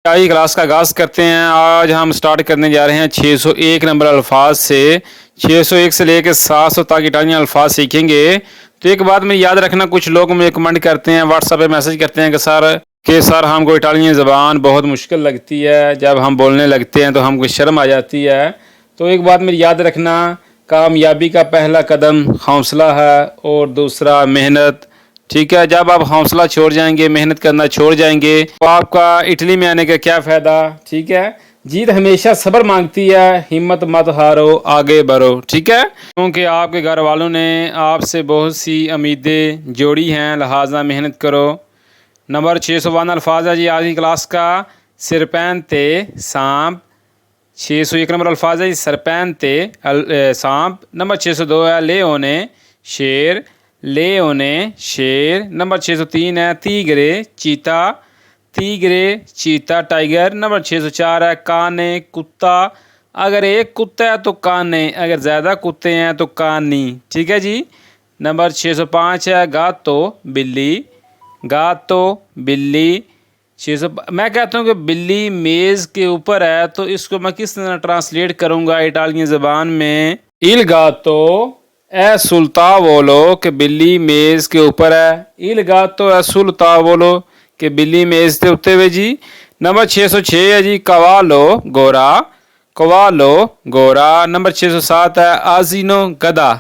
آج کی کلاس کا آغاز کرتے ہیں۔ آج ہم سٹارٹ کرنے جا رہے ہیں 601 نمبر الفاظ سے 601 سے لے کے 700 تک اٹالین الفاظ سیکھیں گے۔ تو ایک بات میں یاد رکھنا، کچھ لوگ مجھے کمنٹ کرتے ہیں، واٹس ایپ پہ میسج کرتے ہیں کہ سر ہم کو اٹالین زبان بہت مشکل لگتی ہے، جب ہم بولنے لگتے ہیں تو ہم کو شرم آ جاتی ہے۔ تو ایک بات میں یاد رکھنا، کامیابی کا پہلا قدم حوصلہ ہے اور دوسرا محنت۔ ٹھیک ہے، جب آپ حوصلہ چھوڑ جائیں گے، محنت کرنا چھوڑ جائیں گے تو آپ کا اٹلی میں آنے کا کیا فائدہ؟ ٹھیک ہے، جیت ہمیشہ صبر مانگتی ہے، ہمت مت ہارو، آگے بڑھو۔ ٹھیک ہے، کیونکہ آپ کے گھر والوں نے آپ سے بہت سی امیدیں جوڑی ہیں، لہٰذا محنت کرو۔ نمبر 652 الفاظ ہے جی آج کی کلاس کا۔ سرپینتے سانپ، 601 نمبر الفاظ ہے جی سرپینتے سانپ۔ نمبر 602 ہے لیونے شیر، لیونے شیر۔ نمبر 603 ہے تیگرے چیتا، تیگرے چیتا ٹائیگر۔ نمبر 604 ہے کانے کتا، اگر ایک کتا ہے تو کانے، اگر زیادہ کتے ہیں تو کانی۔ ٹھیک ہے جی۔ نمبر 605 ہے گاتو بلی، گاتو بلی۔ میں کہتا ہوں کہ بلی میز کے اوپر ہے، تو اس کو میں کس طرح ٹرانسلیٹ کروں گا اٹالین زبان میں؟ il gatto è sul tavolo، کہ بلی میز کے اوپر ہے۔ il gatto è sul tavolo، کہ بلی میز کے اوتے ہوئے جی۔ نمبر 606 ہے جی کوالو گورا، کوالو گورا۔ نمبر 607 ہے آزینو گدا،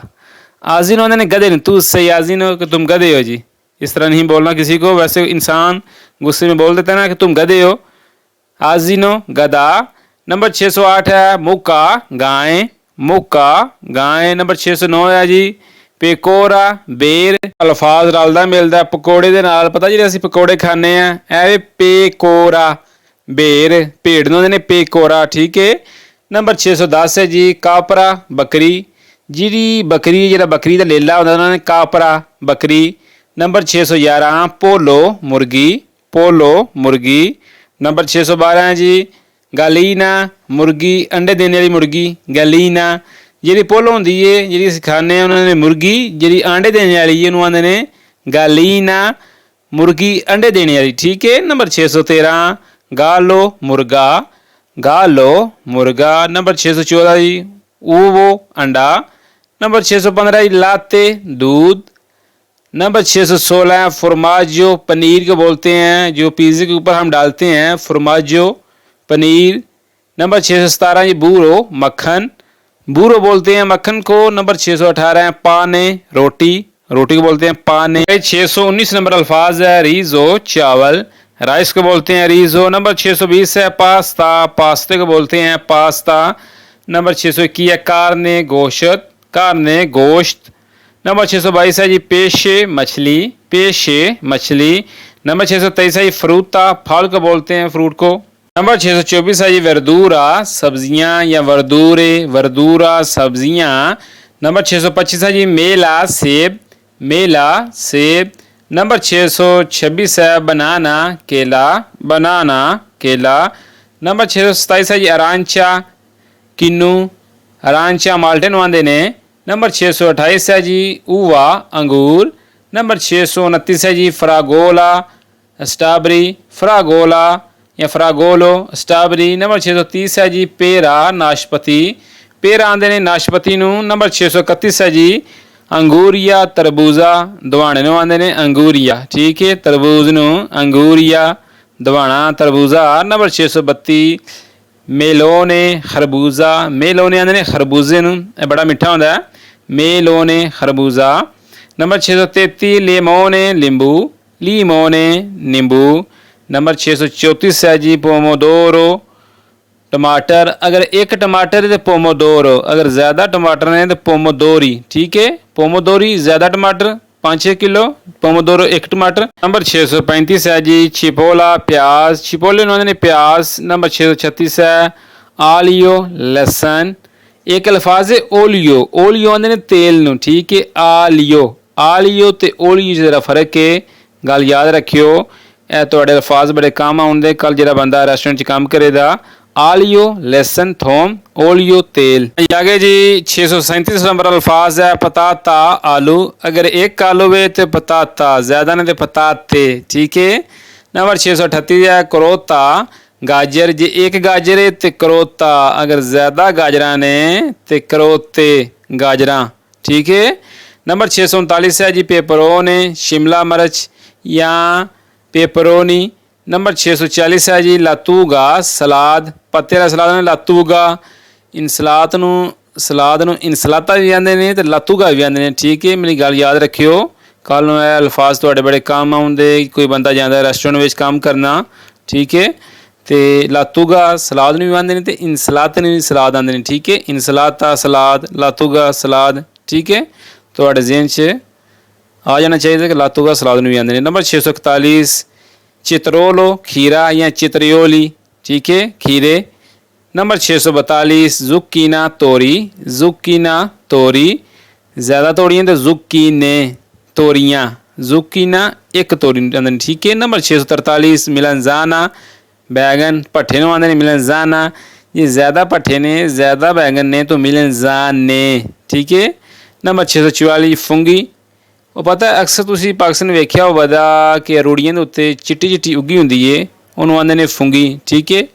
آزینو نے گدے نہیں، تو صحیح آزینو کہ تم گدے ہو جی، اس طرح نہیں بولنا کسی کو، ویسے انسان غصے میں بول دیتا ہے نا کہ تم گدے ہو، آزینو گدا۔ نمبر 608 ہے مکا گائیں، مکا گائیں۔ نمبر 609 ہے جی پیکورا بیر۔ الفاظ رلدا ملدا پکوڑے دے نال، پتہ جی اسی پکوڑے کھانے ہیں، اے پیکورا بیر، بھیڑ نوں نے پیکورا۔ ٹھیک ہے۔ نمبر 610 ہے جی کاپرا بکری، جیڑی بکری جڑا بکری دا لیلا ہوندا انہاں نے کاپرا بکری۔ نمبر 611 پولو مرغی، پولو مرغی۔ نمبر 612 ہے جی گالینا مرغی، انڈے دینے والی مرغی، گالینا۔ جیڑی پولو ہوندی ہے جیڑی اسی کھانے ہیں انہوں نے مرغی، جیڑی انڈے دینے والی ہے انہوں نے گالینا مرغی، انڈے دینے والی۔ ٹھیک ہے۔ نمبر 613 گالو مرغا، گالو مرغا۔ نمبر 614 جی اوو انڈا۔ نمبر 615 جی لاتے دودھ۔ نمبر 616 فرماجو، پنیر کو بولتے ہیں جو پیزے کے اوپر ہم ڈالتے ہیں، فرماجو پنیر۔ نمبر 617 جی بورو مکھن، بورو بولتے ہیں مکھن کو۔ نمبر 618 ہے پانے روٹی، روٹی کو بولتے ہیں پانے۔ 619 نمبر الفاظ ہے ریزو چاول، رائس کو بولتے ہیں ریزو۔ نمبر 620 ہے پاستا، پاستے کو بولتے ہیں پاستا۔ نمبر 621 ہے کارنے گوشت، کارنے گوشت۔ نمبر 622 ہے جی پیشے مچھلی، پیشے مچھلی۔ نمبر 623 ہے جی فروتا، پھل کو بولتے ہیں فروٹ کو۔ نمبر 624 ہے جی وردورا سبزیاں یا وردورے، وردورا سبزیاں۔ نمبر 625 ہے جی میلا سیب، میلا سیب۔ نمبر 626 ہے بنانا کیلا، بنانا کیلا۔ نمبر 627 ہے جی ارانچا کنو، ارانچا مالٹے نوں آندے نے۔ نمبر 628 ہے جی اووا انگور۔ نمبر 629 ہے جی فراگولا اسٹرابری، فراگولا یا فراگولو اسٹرابری۔ نمبر 630 ہے جی پیرا ناشپتی، پیرا آندے نے ناشپتی نوں۔ نمبر 631 ہے جی انگوریا تربوزا، دوانے نوں آندے نے انگوریا۔ ٹھیک ہے، تربوز نوں انگوریا، دوانا تربوزا۔ نمبر 632 میلونے خربوزہ، میلونے آندے نے خربوزے نوں، اے بڑا میٹھا ہوندا ہے، میلونے خربوزہ۔ نمبر 633 لیمونے لیمبو، لیمونے نیمبو۔ نمبر 634 ہے جی پومودورو ٹماٹر، اگر ایک ٹماٹر ہے تو پومودورو، اگر زیادہ ٹماٹر ہیں تو پومودوری۔ ٹھیک ہے، پومودوری زیادہ ٹماٹر 5-6 کلو، پومودورو ایک ٹماٹر۔ نمبر 635 ہے جی چپولا پیاز، چپولے انہوں نے پیاز۔ نمبر 636 ہے آلیو لہسن، ایک الفاظ ہے اولیو، اولیو آندے نے تیل نوں۔ ٹھیک ہے، آلیو، آلیو تے اولیو ذرا فرق ہے، گل یاد رکھیو۔ اے تواڈے الفاظ بڑے کام آؤندے، کل جڑا بندہ ریسٹورنٹ چ کام کرے دا۔ آلیو لہسن تھوم، اولیو تیل۔ آگے جی 637 نمبر الفاظ ہے پتاتا آلو، اگر ایک آلو ہے تو پتاتا، زیادہ نہیں تو پتاتے۔ ٹھیک ہے۔ نمبر 638 ہے کروتا गाजर जे एक गाजर है तो करोता, अगर ज़्यादा गाजरा ने तो करोते गाजरा। ठीक है। नंबर 639 है जी पेपरोने, शिमला मिर्च या पेपरोनी। नंबर 640 है जी लातूगा, सलाद, पत्ते का सलाद ने लातूगा। इन सलाद नूं इनसलाता भी आंदे ने ते लातूगा भी आंदे ने। ठीक है, मेरी गल याद रखियो, कल नूं ये अल्फाज तुहाडे बड़े काम आउंदे। कोई बंदा जांदा रेस्टोरेंट विच काम करना, ठीक है, तो लातूगा सलाद नूं भी आंदे ने ते इनसलाते नूं भी सलाद आंदे ने। ठीक है, इनसलाता सलाद, लातूगा सलाद। ठीक है, तुहाडे ज़हन च आ जाना चाहिए कि लातूगा सलाद नूं भी आंदे ने। नंबर 641 चित्रोलो, खीरा या चित्रियोली। ठीक है, खीरे। नंबर 642 जुक्कीना, तोरी, जुक्कीना तोरी, ज़्यादा तोड़ियाँ तो जुक्कीने तोरियाँ, जुक्कीना एक तोरी आंदे ने। ठीक है। नंबर 643 मिलनजाना, बैगन, भट्ठे नूं आंदे ने मिलनजाना। ये ज़्यादा भट्ठे ने, ज़्यादा बैगन ने तो मिलनजाने। ठीक है। नंबर 644 फुंगी, वो पता है अक्सर तुसीं पाकिस्तान वेख्या होवेगा कि रूड़ियां दे उत्ते चिट्टी चिट्टी उगी हुंदी है, उहनूं आंदे ने फुंगी। ठीक है।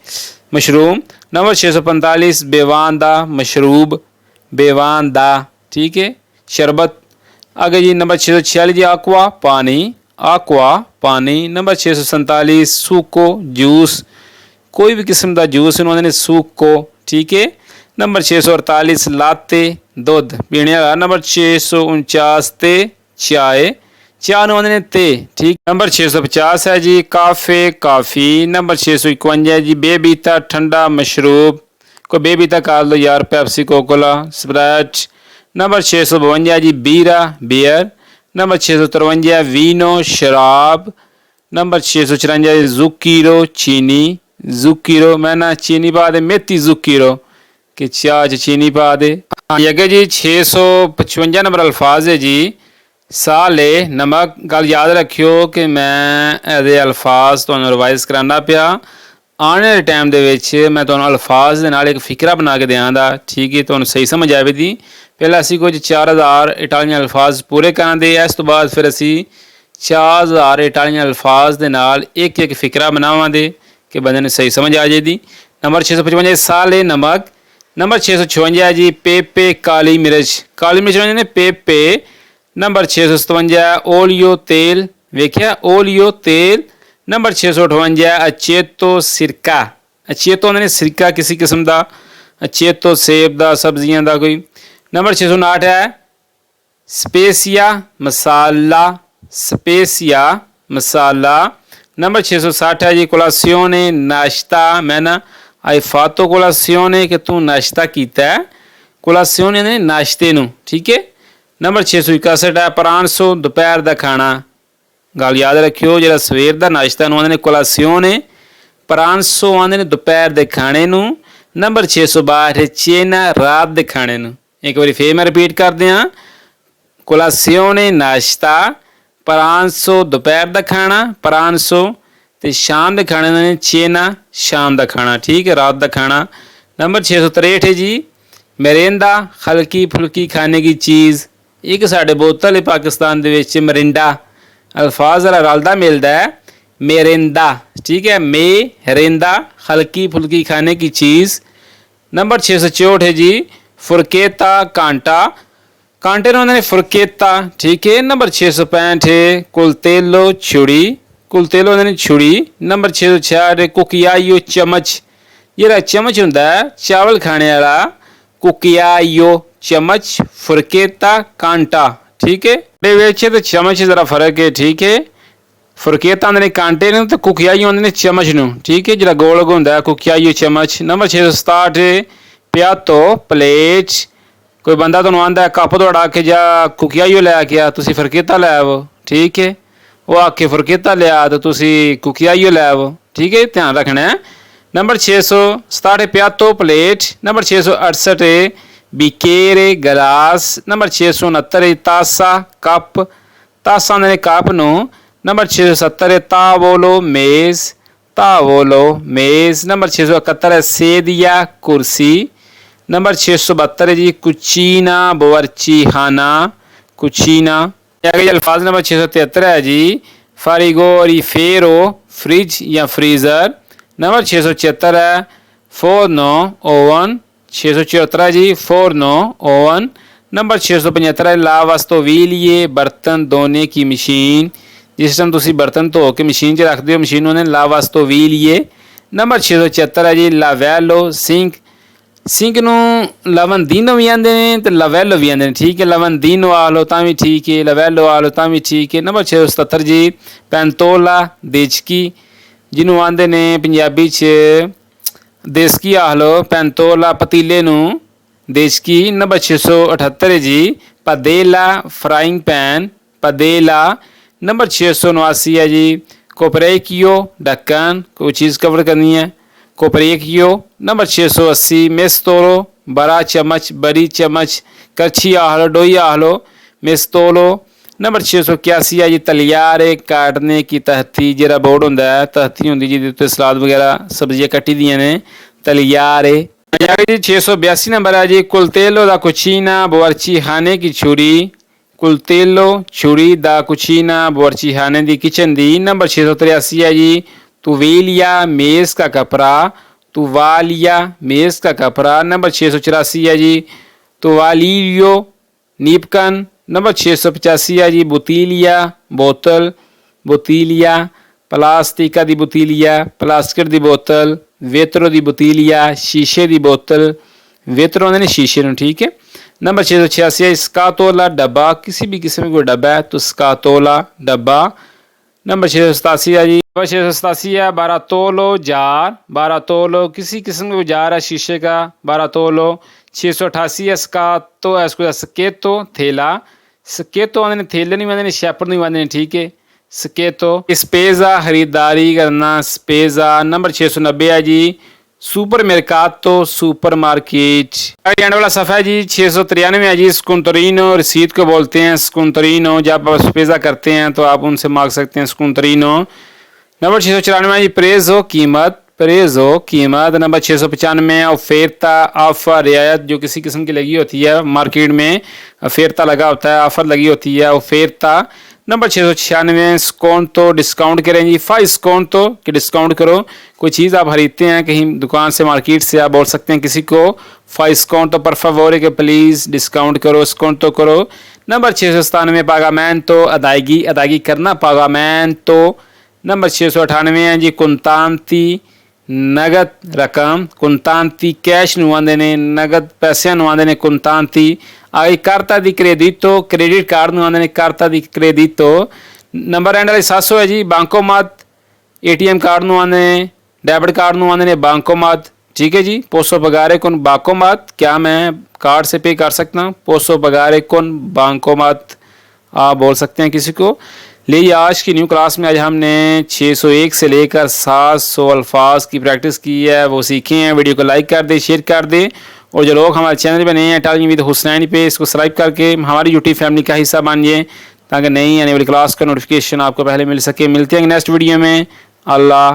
मशरूम। नंबर 645 बेवान दा, मशरूब, बेवान दा। ठीक है, शरबत। आगे जी नंबर 646 जी आक्वा, पानी, आक्वा पानी। नंबर 647 सूको, जूस, कोई भी किस्म का जूस इन्होंने ने सूको। ठीक है। नंबर 648 लाते, दुध पीने वाला। नंबर 649 ते चाय, चाह नूं आंदे ने ते। ठीक। नंबर 650 है जी काफ़े, काफ़ी। नंबर 651 जी बेबीता, ठंडा मशरूब, कोई बेबीता कर लो यार, पेप्सी, कोकोला, स्प्राइट। नंबर 652 जी बीरा, बियर। नंबर 653 वीनो, शराब। नंबर 654 जुकीरो, चीनी, जुकीरो। मैं ना चीनी पा दे, मेथी जुकीरो, कि चाह च चीनी पा दे। हाँ अगे जी 655 नंबर अल्फाज है जी साले, नमक। गल याद रखियो कि मैं ਇਹਦੇ अल्फाज ਤੁਹਾਨੂੰ ਰਿਵਾਈਜ਼ ਕਰਾਉਣਾ ਪਿਆ। ਆਉਣ ਵਾਲੇ ਟਾਈਮ ਦੇ ਵਿੱਚ ਮੈਂ ਤੁਹਾਨੂੰ ਅਲਫਾਜ਼ ਦੇ ਨਾਲ ਇੱਕ ਫਿਕਰਾ ਬਣਾ ਕੇ ਦਿਆਂਗਾ। ਠੀਕ ਹੈ, ਤੁਹਾਨੂੰ ਸਹੀ ਸਮਝ ਆਵੇਗੀ। ਪਹਿਲਾਂ ਅਸੀਂ ਕੁਝ 4000 ਇਟਾਲੀਅਨ ਅਲਫਾਜ਼ ਪੂਰੇ ਕਰਾਂਗੇ, ਇਸ ਤੋਂ ਬਾਅਦ ਫਿਰ ਅਸੀਂ 4000 ਇਟਾਲੀਅਨ ਅਲਫਾਜ਼ ਦੇ ਨਾਲ ਇੱਕ ਇੱਕ ਫਿਕਰਾ ਬਣਾਵਾਂਗੇ ਕਿ ਬੰਦੇ ਨੂੰ ਸਹੀ ਸਮਝ ਆ ਜਾਏਗੀ। ਨੰਬਰ 655 ਸਾਲੇ, ਨਮਕ। नंबर 656 जी पेपे, काली मिर्च, काली मिर्च ने पेपे। नंबर 657 ओलियो, तेल, वेख्या ओलियो तेल। नंबर 658 अचेतो, सिरका, अचेतो ने सिरका किसी किस्म का, अचेतो सेब का, सब्जियां का कोई। नंबर 659 है स्पेसिया, मसाला, स्पेसिया मसाला। नंबर 660 है जी कोलासियोने, नाश्ता। मैं ना आई फातो कोलासियोने कि तू नाश्ता किया है, कोलासियोने ने नाश्ते नूं। ठीक है। नंबर 661 है परांसो, दोपहर का खाना। गल याद रखियो, जो सवेर का नाश्ता नूं आंदे ने कोलासियोने, परांसो आंदे ने दोपहर के खाने नूं। नंबर 662 चेना, रात के खाने नूं। एक बार फिर मैं रिपीट कर दियां, कोलासियोने नाश्ता, परांसो दोपहर का खाना, परांसो तो शाम के खाने ने चेना, शाम का खाना। ठीक है, रात का खाना। नंबर 663 है जी मरिंदा, हल्की फुल्की खाने की चीज़। एक साढ़े बोतल है पाकिस्तान के मरिंडा, अल्फाज जरा रलदा मिलता है, मेरिंदा। ठीक है, मेरिंदा, हल्की फुल्की खाने की चीज़। नंबर 664 है जी फुरकेता, कांटा, कांटे ने फुरकेता। ठीक है। नंबर 665 है कुलतेलो, छुरी, कुलतेलो ने छुरी। नंबर 666 कुकियायो, चमच, ये चमच होंदा है चावल खाने वाला, कुकियायो चमच, फुरकेता कांटा। ठीक है, बेचे तो चमच ज़रा फर्क है। ठीक है, फुरकेता आंदे ने कांटे ने तो कुकियायो आंदे ने चमच नूं। ठीक है, जो गोल होंदा है कुकियायो चमच। नंबर 667 प्यातो, प्लेट, कोई बंदा तुहानूं आंदा कप दौड़ा के जा कुकियायो लै के आ, तुसीं फुरकेता लै आवो। ठीक है, वो आके फुरकेता लिया तो तुसी कुकियाइयो लै आवो। ठीक है, ध्यान रखना है। नंबर 667 प्यातो, प्लेट। नंबर 668 बिकेरे, गिलास। नंबर 669 तासा, कप, तासा ने कप नूं। नंबर 670 तावोलो, मेज़, तावोलो मेज़। नंबर 671 सेदिया, कुर्सी। नंबर 672 जी कुचीना, बवर्ची खाना, कुचीना। अल्फाज नंबर 673 है जी फारिगोरीफेरो, फ्रिज या फ्रीज़र। नंबर 676 है 4901, 674 है जी 4901। नंबर 675 है लावास्तोविलिये बर्तन धोने की मशीन, जिस टाइम तुसी बर्तन धो के मशीन 'ਚ ਰੱਖਦੇ ਹੋ ਮਸ਼ੀਨ ਉਹਨੇ ਲਾਵਾਸਤੋਵੀਲੀਏ। ਨੰਬਰ 676 ਹੈ ਜੀ ਲਾਵੈਲੋ ਸਿੰਕ, ਸਿੰਕ ਨੂੰ ਲਵੰਦੀਨੋ ਵੀ ਆਂਦੇ ਨੇ ਤੇ ਲਵੈਲੋ ਵੀ ਆਂਦੇ ਨੇ, ਠੀਕ ਹੈ। ਲਵੰਦੀਨੋ ਆ ਲਓ ਤਾਂ ਵੀ ਠੀਕ ਹੈ, ਲਵੈਲੋ ਆ ਲਓ ਤਾਂ ਵੀ ਠੀਕ ਹੈ। ਨੰਬਰ 677 ਜੀ ਪੈਂਤੋਲਾ ਦੇਚਕੀ, ਜਿਹਨੂੰ ਆਂਦੇ ਨੇ ਪੰਜਾਬੀ 'ਚ ਦੇਸਕੀ ਆਖ ਲਓ, ਪੈਂਤੋਲਾ ਪਤੀਲੇ ਨੂੰ ਦੇਚਕੀ। ਨੰਬਰ 678 ਹੈ ਜੀ ਪਦੇਲਾ ਫਰਾइंग पैन, पदेला। नंबर 679 है जी कोपरेकियो ढक्कन, कोई चीज़ कवर करनी है, कोपरेकियो। नंबर 680 मेस्तोलो बड़ा चम्मच, बड़ी चम्मच, करछी आख लो, डोई आख लो, मेस्तोलो। नंबर 681 है जी तलियारे काटने की तहती, जरा बोर्ड होंदा है तहती होंदी जिहदे उत्ते सलाद वगैरह सब्जियां कट्टी दियां ने, तलियारे। 682 नंबर है जी कुलतेलो दा कुचीना बावर्ची खाने की छुरी, कुलतेलो छुरी दा कुचीना बावर्ची खाने दी किचन दी। नंबर 683 है जी तुवेलिया मेज़ का कपड़ा, तुवालिया मेज़ का कपड़ा। नंबर 684 है जी तुवालियो नीपकन। नंबर 685 है जी बुतीलिया बोतल, बुतीलिया प्लास्टिका दी बुतीलिया, प्लास्टिक दी बोतल, वेतरो दी बुतीलिया शीशे दी बोतल, वेतरो ने शीशे ਨੂੰ, ठीक है। नंबर 686 है स्कातोला डब्बा, किसी भी किस्म का कोई डब्बा है तो स्कातोला डब्बा। नंबर 687 है जी, नंबर 687 है बारातोलो जार, बारातोलो किसी किस्म का जार है शीशे का, बारातोलो। 688 है स्कातो है इसको स्केतो थैला, स्केतो आंदे ने थैले नहीं आंदे ने, शैपर नहीं आंदे ने, ठीक है, स्केतो। स्पेजा खरीदारी करना, स्पेजा। नंबर 690 है जी सुपर मेरकातो सुपर मार्केट। एंड वाला सफ़ा है जी 693 है जी स्कुंतरीनो, रसीद को बोलते हैं स्कुंतरीनो। जब आप स्पेजा करते हैं तो आप उनसे मांग सकते हैं स्कुंतरीनो। नंबर 694 है जी प्रेज़ो कीमत, प्रेज़ो कीमत। नंबर 695 ऑफेरता ऑफर, रियायत जो किसी किस्म की लगी होती है मार्केट में, ऑफेरता लगा होता है, ऑफर लगी होती है, ऑफेरता। नंबर 696 स्कोंटो, डिस्काउंट करें जी, स्कोंटो कि डिस्काउंट करो। कोई चीज़ आप खरीदते हैं कहीं दुकान से मार्केट से, आप बोल सकते हैं किसी को स्कोंटो पर favore के प्लीज़ डिस्काउंट करो, स्कोंटो करो। नंबर 697 पागामेंटो अदायगी, अदायगी करना, पागामेंटो। नंबर 698 है जी कुंतांती नगद रकम, कुंतांती कैश ਨੂੰ ਆਂਦੇ ਨੇ, ਨਗਦ ਪੈਸਿਆਂ ਨੂੰ ਆਂਦੇ ਨੇ ਕੁੰਤਾਂਤੀ। ਆਈ carta di credito, credit card ਨੂੰ ਆਂਦੇ ਨੇ carta di credito। Number and ਵਾਲੇ 700 ਹੈ ਜੀ bancomat, ATM कार्ड ਨੂੰ ਆਂਦੇ ਨੇ, डेबिट कार्ड ਨੂੰ ਆਂਦੇ ਨੇ bancomat, ठीक है जी। posso pagare con bancomat, क्या मैं कार्ड से पे कर सकता हूँ, posso pagare con bancomat आप बोल सकते हैं किसी को। लीजिए आज की न्यू क्लास में आज हमने 601 से लेकर 700 अल्फाज की प्रैक्टिस की है, वो सीखे हैं। वीडियो को लाइक कर दे, शेयर कर दे, और जो लोग हमारे चैनल पर नए हैं टालिंग विद हुसनैन पे, इसको सब्सक्राइब करके हमारी यूट्यूब फैमिली का हिस्सा बनिए, ताकि नई आने वाली क्लास का नोटिफिकेशन आपको पहले मिल सके। मिलते हैं नेक्स्ट वीडियो में। अल्लाह।